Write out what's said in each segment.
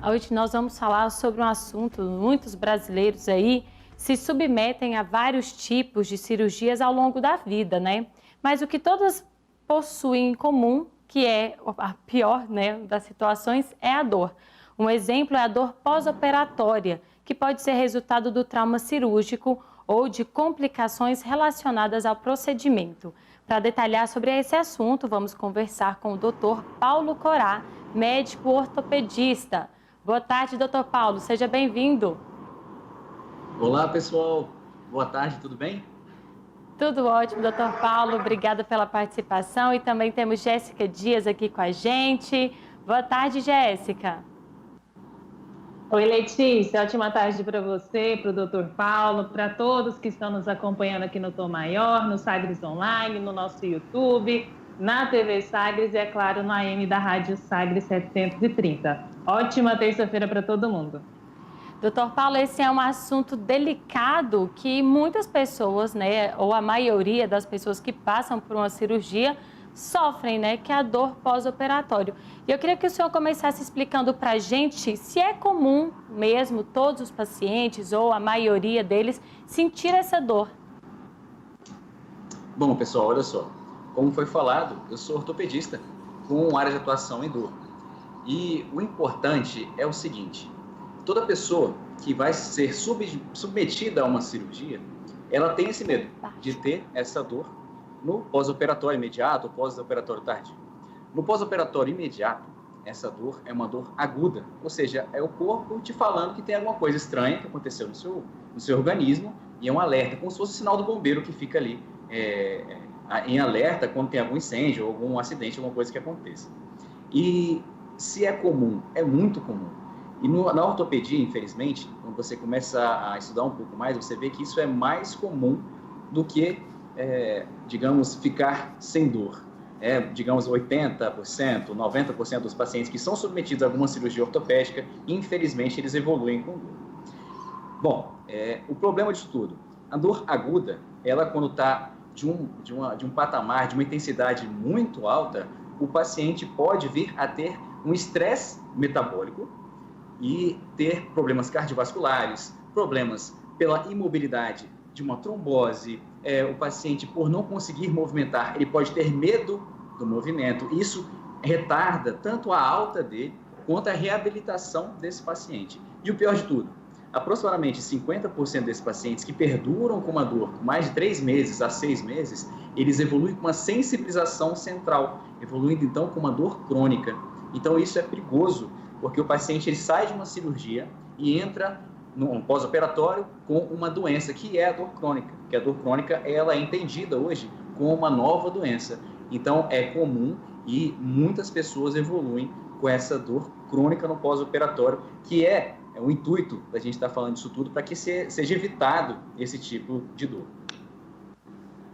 Hoje nós vamos falar sobre um assunto, muitos brasileiros aí se submetem a vários tipos de cirurgias ao longo da vida, né? Mas o que todas possuem em comum, que é a pior, né, das situações, é a dor. Um exemplo é a dor pós-operatória, que pode ser resultado do trauma cirúrgico ou de complicações relacionadas ao procedimento. Para detalhar sobre esse assunto, vamos conversar com o Dr. Paulo Corá, médico ortopedista. Boa tarde, doutor Paulo. Seja bem-vindo. Olá, pessoal. Boa tarde, tudo bem? Tudo ótimo, doutor Paulo. Obrigada pela participação. E também temos Jéssica Dias aqui com a gente. Boa tarde, Jéssica. Oi, Letícia. Ótima tarde para você, para o doutor Paulo, para todos que estão nos acompanhando aqui no Tom Maior, no Sagres Online, no nosso YouTube, na TV Sagres e, é claro, no AM da Rádio Sagres 730. Ótima terça-feira para todo mundo. Doutor Paulo, esse é um assunto delicado que muitas pessoas, né, ou a maioria das pessoas que passam por uma cirurgia sofrem, né, que é a dor pós-operatório. E eu queria que o senhor começasse explicando para a gente se é comum mesmo todos os pacientes ou a maioria deles sentir essa dor. Bom, pessoal, olha só. Como foi falado, eu sou ortopedista com área de atuação em dor. E o importante é o seguinte: toda pessoa que vai ser submetida a uma cirurgia, ela tem esse medo de ter essa dor no pós-operatório imediato ou pós-operatório tardio. No pós-operatório imediato, essa dor é uma dor aguda, ou seja, é o corpo te falando que tem alguma coisa estranha que aconteceu no seu organismo e é um alerta, como se fosse o sinal do bombeiro que fica ali em alerta quando tem algum incêndio ou algum acidente, alguma coisa que aconteça. E se é comum, é muito comum. E na ortopedia, infelizmente, quando você começa a estudar um pouco mais, você vê que isso é mais comum do que, digamos, ficar sem dor. Digamos, 80%, 90% dos pacientes que são submetidos a alguma cirurgia ortopédica, infelizmente, eles evoluem com dor. Bom, o problema disso tudo, a dor aguda, ela quando está de um patamar, de uma intensidade muito alta, o paciente pode vir a ter um estresse metabólico e ter problemas cardiovasculares, problemas pela imobilidade de uma trombose, o paciente, por não conseguir movimentar, ele pode ter medo do movimento. Isso retarda tanto a alta dele quanto a reabilitação desse paciente. E o pior de tudo, aproximadamente 50% desses pacientes que perduram com uma dor por mais de 3 meses a 6 meses, eles evoluem com uma sensibilização central, evoluindo então com uma dor crônica. Então isso é perigoso, porque o paciente ele sai de uma cirurgia e entra no pós-operatório com uma doença que é a dor crônica, que a dor crônica ela é entendida hoje como uma nova doença. Então é comum e muitas pessoas evoluem com essa dor crônica no pós-operatório, que é o intuito da gente estar falando disso tudo para que seja evitado esse tipo de dor.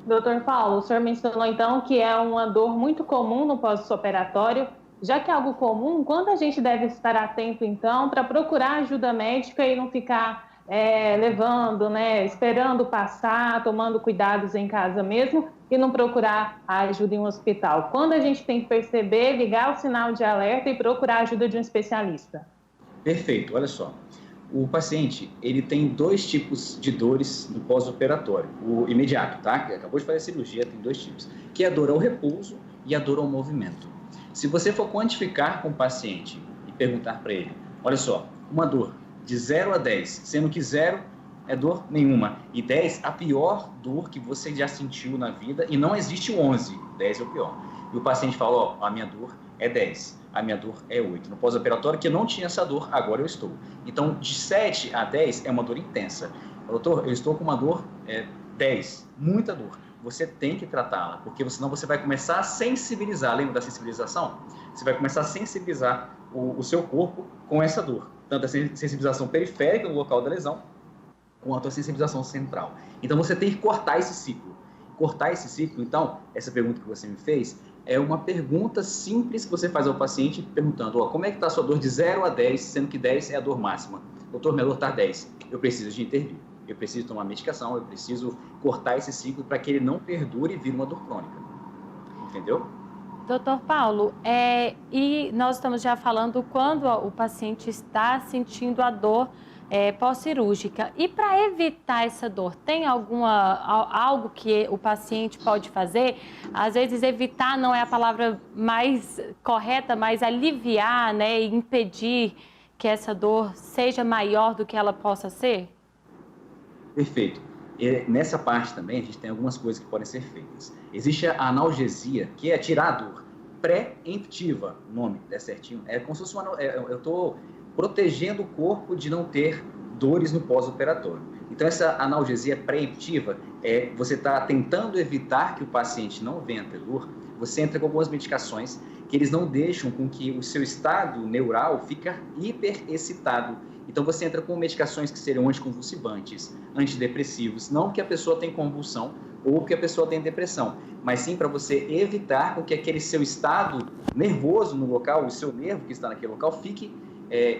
Doutor Paulo, o senhor mencionou então que é uma dor muito comum no pós-operatório. Já que é algo comum, quando a gente deve estar atento, então, para procurar ajuda médica e não ficar levando, né, esperando passar, tomando cuidados em casa mesmo e não procurar a ajuda em um hospital? Quando a gente tem que perceber, ligar o sinal de alerta e procurar a ajuda de um especialista? Perfeito, olha só. O paciente, ele tem 2 tipos de dores no pós-operatório. O imediato, tá? Que acabou de fazer a cirurgia, tem 2 tipos. Que é a dor ao repouso e a dor ao movimento. Se você for quantificar com o paciente e perguntar para ele, olha só, uma dor de 0 a 10, sendo que 0 é dor nenhuma e 10 a pior dor que você já sentiu na vida e não existe 11, 10 é o pior. E o paciente fala, ó, a minha dor é 10, a minha dor é 8. No pós-operatório que eu não tinha essa dor, agora eu estou. Então, de 7 a 10 é uma dor intensa. Doutor, eu estou com uma dor 10, muita dor. Você tem que tratá-la, porque senão você vai começar a sensibilizar. Lembra da sensibilização? Você vai começar a sensibilizar o seu corpo com essa dor. Tanto a sensibilização periférica no local da lesão, quanto a sensibilização central. Então, você tem que cortar esse ciclo. Cortar esse ciclo, então, essa pergunta que você me fez, é uma pergunta simples que você faz ao paciente, perguntando, ó, como é que está a sua dor de 0 a 10, sendo que 10 é a dor máxima? Doutor, minha dor está 10. Eu preciso de intervir. Eu preciso tomar medicação, eu preciso cortar esse ciclo para que ele não perdure e vire uma dor crônica. Entendeu? Doutor Paulo, e nós estamos já falando quando o paciente está sentindo a dor pós-cirúrgica. E para evitar essa dor, tem algo que o paciente pode fazer? Às vezes evitar não é a palavra mais correta, mas aliviar, né, e impedir que essa dor seja maior do que ela possa ser? Perfeito. Nessa parte também, a gente tem algumas coisas que podem ser feitas. Existe a analgesia, que é tirar a dor. Pré-emptiva, o nome é certinho. É como se fosse eu estou protegendo o corpo de não ter dores no pós-operatório. Então, essa analgesia pré-emptiva você está tentando evitar que o paciente não venha ter dor. Você entra com algumas medicações que eles não deixam com que o seu estado neural fique hiperexcitado. Então, você entra com medicações que seriam anticonvulsivantes, antidepressivos, não que a pessoa tenha convulsão ou que a pessoa tenha depressão, mas sim para você evitar com que aquele seu estado nervoso no local, o seu nervo que está naquele local, fique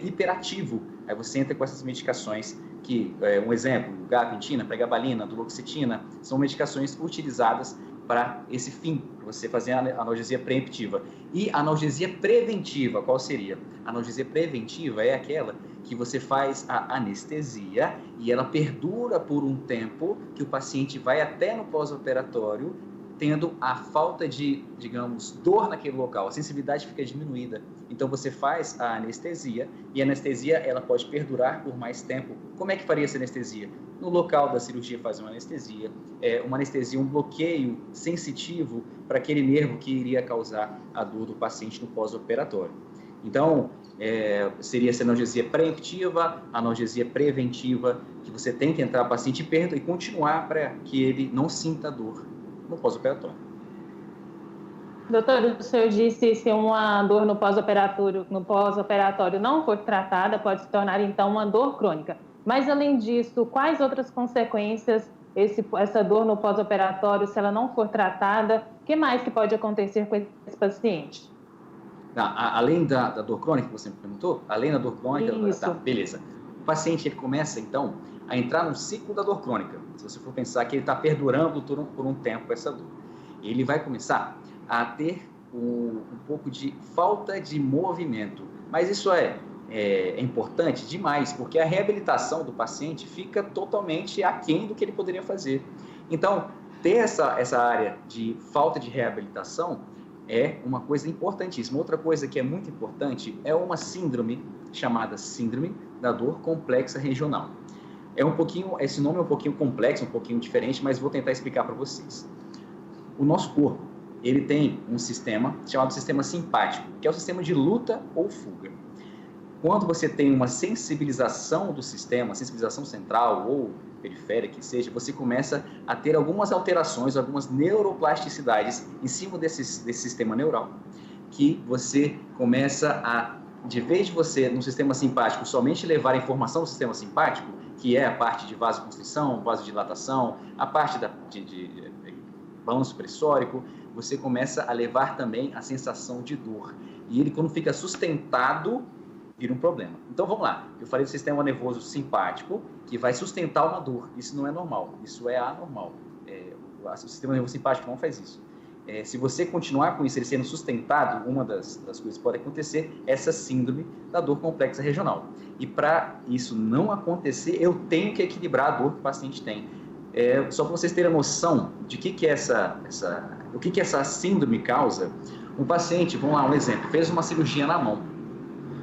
hiperativo. Aí você entra com essas medicações que, um exemplo, gabapentina, pregabalina, duloxetina, são medicações utilizadas para esse fim, para você fazer a analgesia preemptiva. E a analgesia preventiva, qual seria? A analgesia preventiva é aquela que você faz a anestesia e ela perdura por um tempo, que o paciente vai até no pós-operatório, tendo a falta de, digamos, dor naquele local, a sensibilidade fica diminuída. Então você faz a anestesia e a anestesia ela pode perdurar por mais tempo. Como é que faria essa anestesia? No local da cirurgia faz uma anestesia, um bloqueio sensitivo para aquele nervo que iria causar a dor do paciente no pós-operatório. Então, seria essa analgesia preemptiva, analgesia preventiva, que você tem que entrar o paciente e continuar para que ele não sinta dor no pós-operatório. Doutor, o senhor disse se uma dor no pós-operatório não for tratada, pode se tornar então uma dor crônica. Mas além disso, quais outras consequências essa dor no pós-operatório, se ela não for tratada, o que mais que pode acontecer com esse paciente? Além da dor crônica que você me perguntou, além da dor crônica, beleza. O paciente ele começa então a entrar no ciclo da dor crônica. Se você for pensar que ele está perdurando por um tempo essa dor, ele vai começar a ter um pouco de falta de movimento. Mas isso é importante demais, porque a reabilitação do paciente fica totalmente aquém do que ele poderia fazer. Então, ter essa área de falta de reabilitação é uma coisa importantíssima. Outra coisa que é muito importante é uma síndrome chamada síndrome da dor complexa regional. Esse nome é um pouquinho complexo, um pouquinho diferente, mas vou tentar explicar para vocês. O nosso corpo, ele tem um sistema chamado sistema simpático, que é o sistema de luta ou fuga. Quando você tem uma sensibilização do sistema, sensibilização central ou periférica, que seja, você começa a ter algumas alterações, algumas neuroplasticidades em cima desse sistema neural, que você começa a, de vez de você, no sistema simpático, somente levar a informação do sistema simpático, que é a parte de vasoconstrição, vasodilatação, a parte de balanço pressórico, você começa a levar também a sensação de dor. E ele, quando fica sustentado, vira um problema. Então, vamos lá. Eu falei do sistema nervoso simpático, que vai sustentar uma dor. Isso não é normal, isso é anormal. O sistema nervoso simpático não faz isso. Se você continuar com isso, ele sendo sustentado, uma das coisas que pode acontecer é essa síndrome da dor complexa regional. E para isso não acontecer, eu tenho que equilibrar a dor que o paciente tem. Só para vocês terem a noção de o que essa síndrome causa, um paciente, vamos lá, um exemplo, fez uma cirurgia na mão.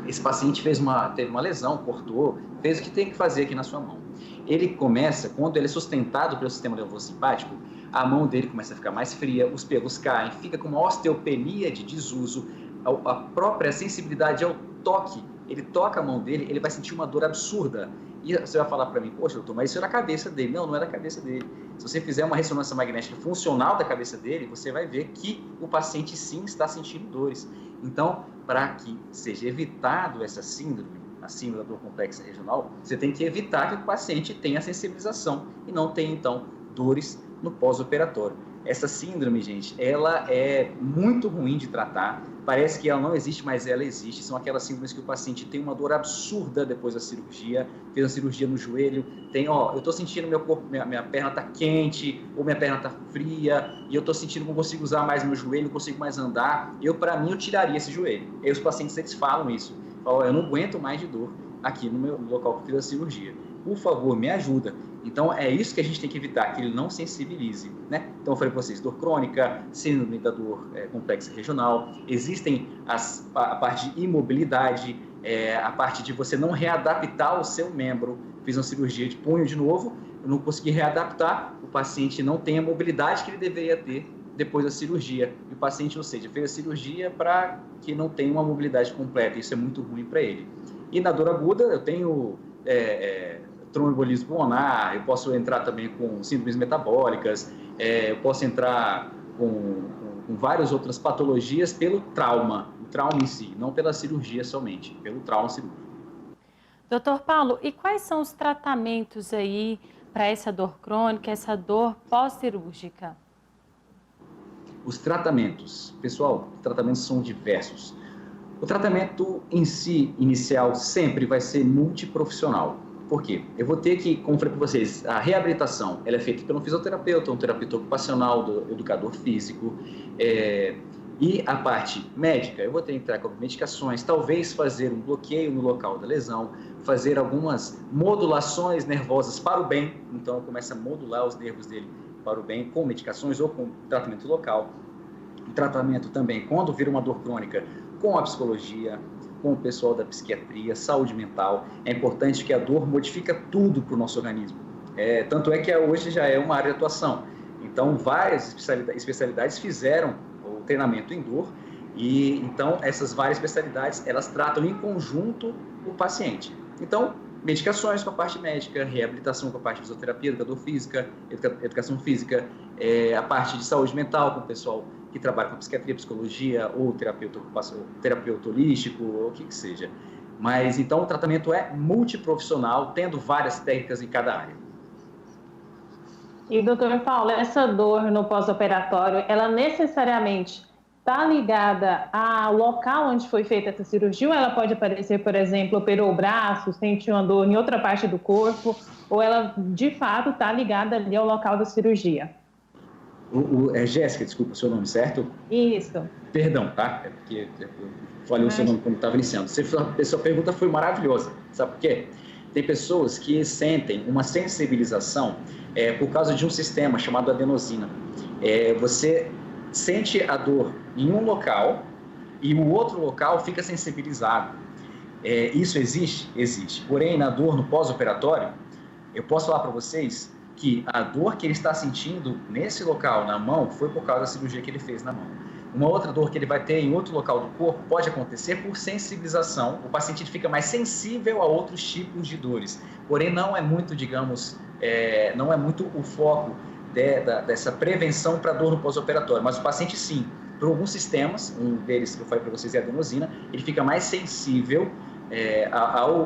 Esse paciente teve uma lesão, cortou, fez o que tem que fazer aqui na sua mão. Ele começa, quando ele é sustentado pelo sistema nervoso simpático, a mão dele começa a ficar mais fria, os pelos caem, fica com uma osteopenia de desuso, a própria sensibilidade ao toque. Ele toca a mão dele, ele vai sentir uma dor absurda. E você vai falar para mim, poxa, doutor, mas isso é da cabeça dele. Não, não é da cabeça dele. Se você fizer uma ressonância magnética funcional da cabeça dele, você vai ver que o paciente sim está sentindo dores. Então, para que seja evitado essa síndrome, a síndrome da dor complexa regional, você tem que evitar que o paciente tenha sensibilização e não tenha, então, dores no pós-operatório. Essa síndrome, gente, ela é muito ruim de tratar. Parece que ela não existe, mas ela existe. São aquelas síndromes que o paciente tem uma dor absurda depois da cirurgia, fez uma cirurgia no joelho, eu tô sentindo meu corpo, minha perna tá quente, ou minha perna tá fria, e eu tô sentindo que não consigo usar mais meu joelho, não consigo mais andar. Para mim, eu tiraria esse joelho. E os pacientes, eles falam isso. Falam, eu não aguento mais de dor aqui no local que eu fiz a cirurgia. Por favor, me ajuda. Então, é isso que a gente tem que evitar, que ele não sensibilize, né? Então, eu falei para vocês, dor crônica, síndrome da dor complexa regional, existem a parte de imobilidade, a parte de você não readaptar o seu membro. Fiz uma cirurgia de punho de novo, eu não consegui readaptar, o paciente não tem a mobilidade que ele deveria ter depois da cirurgia. E o paciente, ou seja, fez a cirurgia para que não tenha uma mobilidade completa, isso é muito ruim para ele. E na dor aguda, eu tenho tromboembolismo pulmonar, eu posso entrar também com síndromes metabólicas, eu posso entrar com várias outras patologias pelo trauma, o trauma em si, não pela cirurgia somente, pelo trauma cirúrgico. Doutor Paulo, e quais são os tratamentos aí para essa dor crônica, essa dor pós-cirúrgica? Os tratamentos, pessoal, os tratamentos são diversos. O tratamento em si, inicial, sempre vai ser multiprofissional. Por quê? Eu vou ter que, como falei para vocês, a reabilitação ela é feita pelo fisioterapeuta, um terapeuta ocupacional, do educador físico, e a parte médica, eu vou ter que entrar com medicações, talvez fazer um bloqueio no local da lesão, fazer algumas modulações nervosas para o bem, então eu começo a modular os nervos dele para o bem com medicações ou com tratamento local. O tratamento também, quando vira uma dor crônica, com a psicologia, com o pessoal da psiquiatria, saúde mental. É importante que a dor modifica tudo para o nosso organismo. Tanto é que hoje já é uma área de atuação. Então, várias especialidades fizeram o treinamento em dor e, então, essas várias especialidades, elas tratam em conjunto o paciente. Então, medicações com a parte médica, reabilitação com a parte de fisioterapia, educação física, a parte de saúde mental com o pessoal que trabalha com psiquiatria, psicologia ou terapeuta holístico, ou o que seja. Mas, então, o tratamento é multiprofissional, tendo várias técnicas em cada área. E, doutor Paulo, essa dor no pós-operatório, ela necessariamente está ligada ao local onde foi feita essa cirurgia, ou ela pode aparecer, por exemplo, operou o braço, sentiu uma dor em outra parte do corpo, ou ela, de fato, está ligada ali ao local da cirurgia? Jéssica, desculpa o seu nome, certo? Isso. Perdão, tá? É porque eu falei o seu nome quando estava iniciando. Sua pergunta foi maravilhosa. Sabe por quê? Tem pessoas que sentem uma sensibilização por causa de um sistema chamado adenosina. Você sente a dor em um local e o outro local fica sensibilizado. Isso existe? Existe. Porém, na dor no pós-operatório, eu posso falar para vocês que a dor que ele está sentindo nesse local, na mão, foi por causa da cirurgia que ele fez na mão. Uma outra dor que ele vai ter em outro local do corpo pode acontecer por sensibilização. O paciente fica mais sensível a outros tipos de dores. Porém, não é muito, digamos, não é muito o foco dessa prevenção para dor no pós-operatório. Mas o paciente, sim, por alguns sistemas, um deles que eu falei para vocês é a adenosina, ele fica mais sensível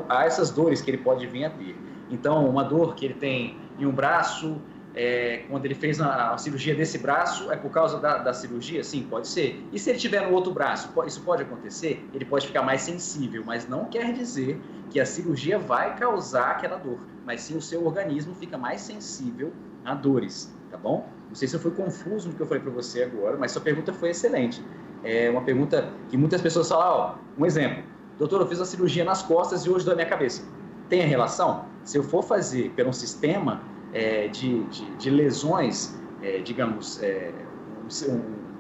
a essas dores que ele pode vir a ter. Então, uma dor que ele tem em um braço, quando ele fez a cirurgia desse braço, é por causa da cirurgia? Sim, pode ser. E se ele tiver no outro braço, isso pode acontecer? Ele pode ficar mais sensível, mas não quer dizer que a cirurgia vai causar aquela dor, mas sim o seu organismo fica mais sensível a dores, tá bom? Não sei se eu fui confuso no que eu falei para você agora, mas sua pergunta foi excelente. É uma pergunta que muitas pessoas falam, um exemplo, doutor, eu fiz a cirurgia nas costas e hoje dói a minha cabeça. Tem a relação? Se eu for fazer por um sistema de lesões, digamos,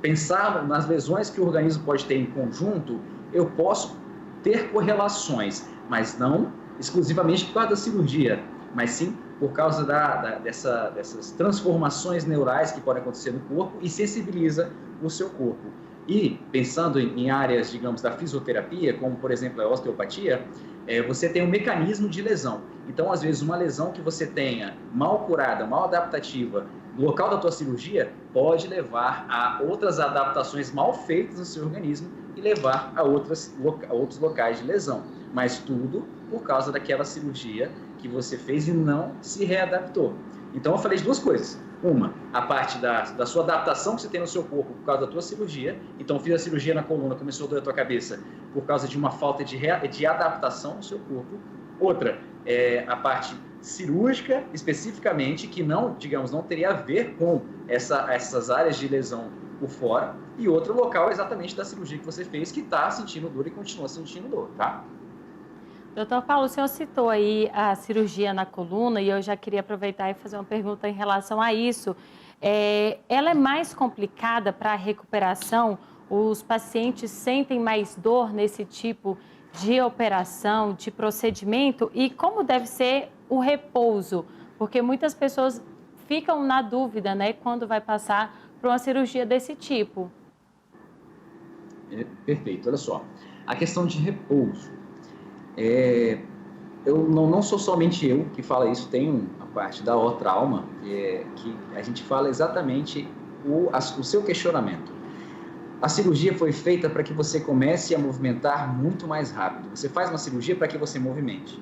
pensar nas lesões que o organismo pode ter em conjunto, eu posso ter correlações, mas não exclusivamente por causa da cirurgia, mas sim por causa dessas transformações neurais que podem acontecer no corpo e sensibiliza o seu corpo. E pensando em áreas, digamos, da fisioterapia, como por exemplo a osteopatia, você tem um mecanismo de lesão. Então, às vezes, uma lesão que você tenha mal curada, mal adaptativa, no local da tua cirurgia, pode levar a outras adaptações mal feitas no seu organismo e levar a outros locais de lesão. Mas tudo por causa daquela cirurgia que você fez e não se readaptou. Então, eu falei de duas coisas. Uma, a parte da sua adaptação que você tem no seu corpo por causa da tua cirurgia. Então, eu fiz a cirurgia na coluna, começou a doer a tua cabeça por causa de uma falta de adaptação no seu corpo. Outra, a parte cirúrgica, especificamente, que não, digamos, não teria a ver com essas áreas de lesão por fora. E outro local exatamente da cirurgia que você fez, que está sentindo dor e continua sentindo dor, tá? Doutor Paulo, o senhor citou aí a cirurgia na coluna e eu já queria aproveitar e fazer uma pergunta em relação a isso. Ela é mais complicada para a recuperação? Os pacientes sentem mais dor nesse tipo de operação, de procedimento? E como deve ser o repouso? Porque muitas pessoas ficam na dúvida, né, quando vai passar por uma cirurgia desse tipo. Perfeito, olha só. A questão de repouso. Eu não sou somente eu que fala isso, tem a parte da O-trauma, que a gente fala exatamente o seu questionamento. A cirurgia foi feita para que você comece a movimentar muito mais rápido. Você faz uma cirurgia para que você movimente.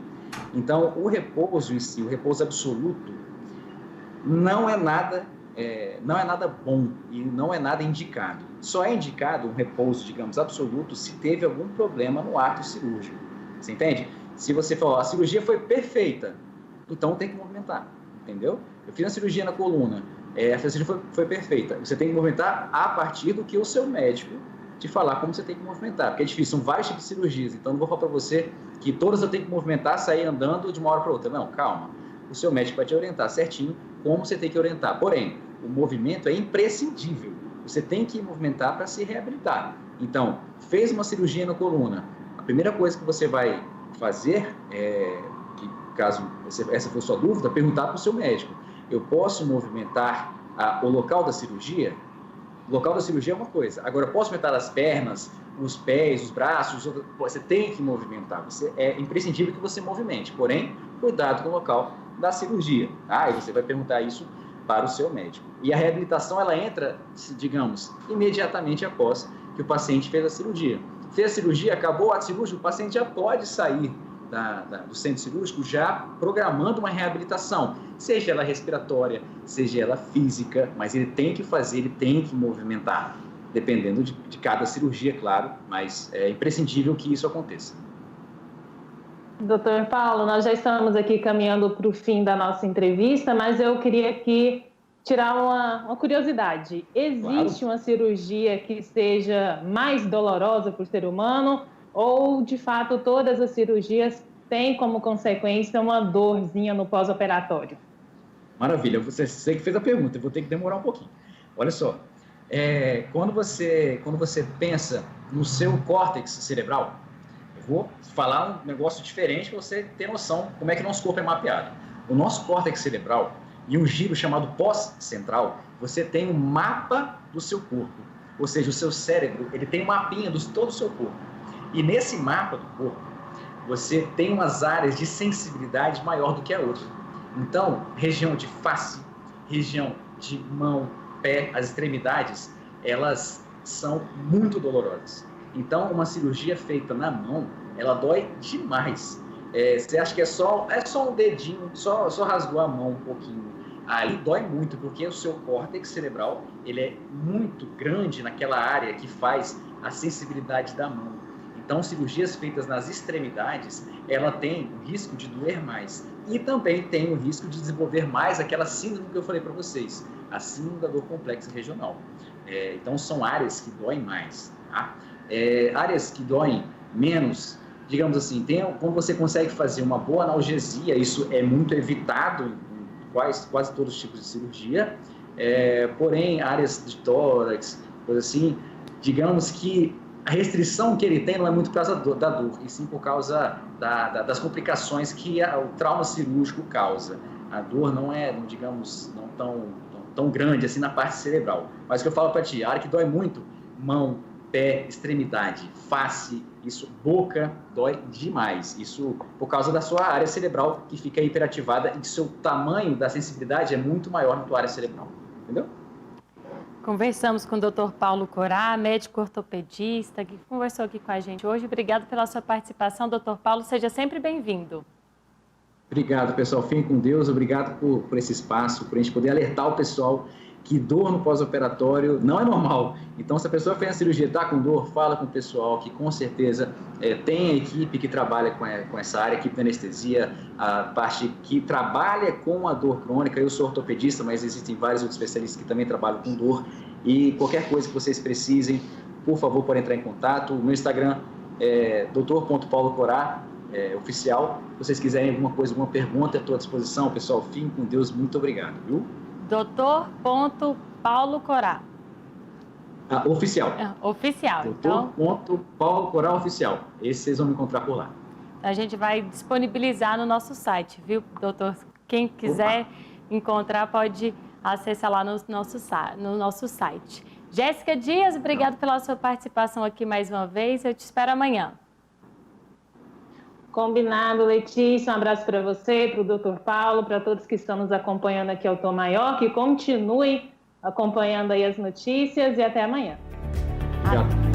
Então, o repouso em si, o repouso absoluto, não é nada bom e não é nada indicado. Só é indicado um repouso, digamos, absoluto se teve algum problema no ato cirúrgico. Você entende? Se você falar, a cirurgia foi perfeita, então tem que movimentar, entendeu? Eu fiz a cirurgia na coluna, a cirurgia foi perfeita. Você tem que movimentar a partir do que o seu médico te falar como você tem que movimentar, porque é difícil, são vários tipos de cirurgias, então não vou falar para você que todas eu tenho que movimentar, sair andando de uma hora para outra. Não, calma. O seu médico vai te orientar certinho como você tem que orientar. Porém, o movimento é imprescindível. Você tem que movimentar para se reabilitar. Então, fez uma cirurgia na coluna, a primeira coisa que você vai fazer, que caso essa for sua dúvida, perguntar para o seu médico: eu posso movimentar o local da cirurgia? O local da cirurgia é uma coisa. Agora, eu posso movimentar as pernas, os pés, os braços? Você tem que movimentar. É imprescindível que você movimente. Porém, cuidado com o local da cirurgia. E você vai perguntar isso para o seu médico. E a reabilitação, ela entra, digamos, imediatamente após que o paciente fez a cirurgia. Fez a cirurgia, acabou a cirurgia, o paciente já pode sair do centro cirúrgico já programando uma reabilitação, seja ela respiratória, seja ela física, mas ele tem que fazer, ele tem que movimentar, dependendo de cada cirurgia, claro, mas é imprescindível que isso aconteça. Doutor Paulo, nós já estamos aqui caminhando para o fim da nossa entrevista, mas eu queria aqui tirar uma curiosidade. Existe uma cirurgia que seja mais dolorosa para o ser humano ou, de fato, todas as cirurgias têm como consequência uma dorzinha no pós-operatório? Maravilha, você que fez a pergunta, eu vou ter que demorar um pouquinho. Olha só, quando você pensa no seu córtex cerebral, eu vou falar um negócio diferente para você ter noção como é que o nosso corpo é mapeado. O nosso córtex cerebral e um giro chamado pós-central, você tem um mapa do seu corpo. Ou seja, o seu cérebro, ele tem um mapinha de todo o seu corpo. E nesse mapa do corpo, você tem umas áreas de sensibilidade maior do que a outra. Então, região de face, região de mão, pé, as extremidades, elas são muito dolorosas. Então, uma cirurgia feita na mão, ela dói demais. Você acha que é só um dedinho, só rasgou a mão um pouquinho. Aí dói muito, porque o seu córtex cerebral, ele é muito grande naquela área que faz a sensibilidade da mão. Então, cirurgias feitas nas extremidades, ela tem o risco de doer mais. E também tem o risco de desenvolver mais aquela síndrome que eu falei para vocês, a síndrome da dor complexa regional. Então, são áreas que doem mais. Tá? Áreas que doem menos, digamos assim, quando você consegue fazer uma boa analgesia, isso é muito evitado em quase todos os tipos de cirurgia, porém, áreas de tórax, coisa assim, digamos que a restrição que ele tem não é muito por causa da dor, e sim por causa das complicações que o trauma cirúrgico causa. A dor não é, digamos, não tão grande assim na parte cerebral. Mas o que eu falo para ti, a área que dói muito, mão, pé, extremidade, face, isso, boca, dói demais. Isso por causa da sua área cerebral que fica hiperativada e que seu tamanho da sensibilidade é muito maior na tua área cerebral. Entendeu? Conversamos com o Dr. Paulo Corá, médico ortopedista, que conversou aqui com a gente hoje. Obrigado pela sua participação, Dr. Paulo. Seja sempre bem-vindo. Obrigado, pessoal. Fiquem com Deus. Obrigado por esse espaço, por a gente poder alertar o pessoal que dor no pós-operatório não é normal. Então, se a pessoa fez a cirurgia e está com dor, fala com o pessoal que com certeza tem a equipe que trabalha com essa área, a equipe de anestesia, a parte que trabalha com a dor crônica. Eu sou ortopedista, mas existem vários outros especialistas que também trabalham com dor. E qualquer coisa que vocês precisem, por favor, podem entrar em contato. O meu Instagram é dr.paulocorá, oficial. Se vocês quiserem alguma coisa, alguma pergunta, estou à disposição. Pessoal, fiquem com Deus. Muito obrigado, viu? Dr.paulocorá. Oficial. Oficial. Então, Dr.paulocorá oficial. Esse vocês vão me encontrar por lá. a gente vai disponibilizar no nosso site, viu, doutor? Quem quiser encontrar pode acessar lá no nosso site. Jéssica Dias, obrigado pela sua participação aqui mais uma vez. Eu te espero amanhã. Combinado, Letícia. Um abraço para você, para o Dr. Paulo, para todos que estão nos acompanhando aqui ao Tom Maior, que continuem acompanhando aí as notícias e até amanhã. Obrigado.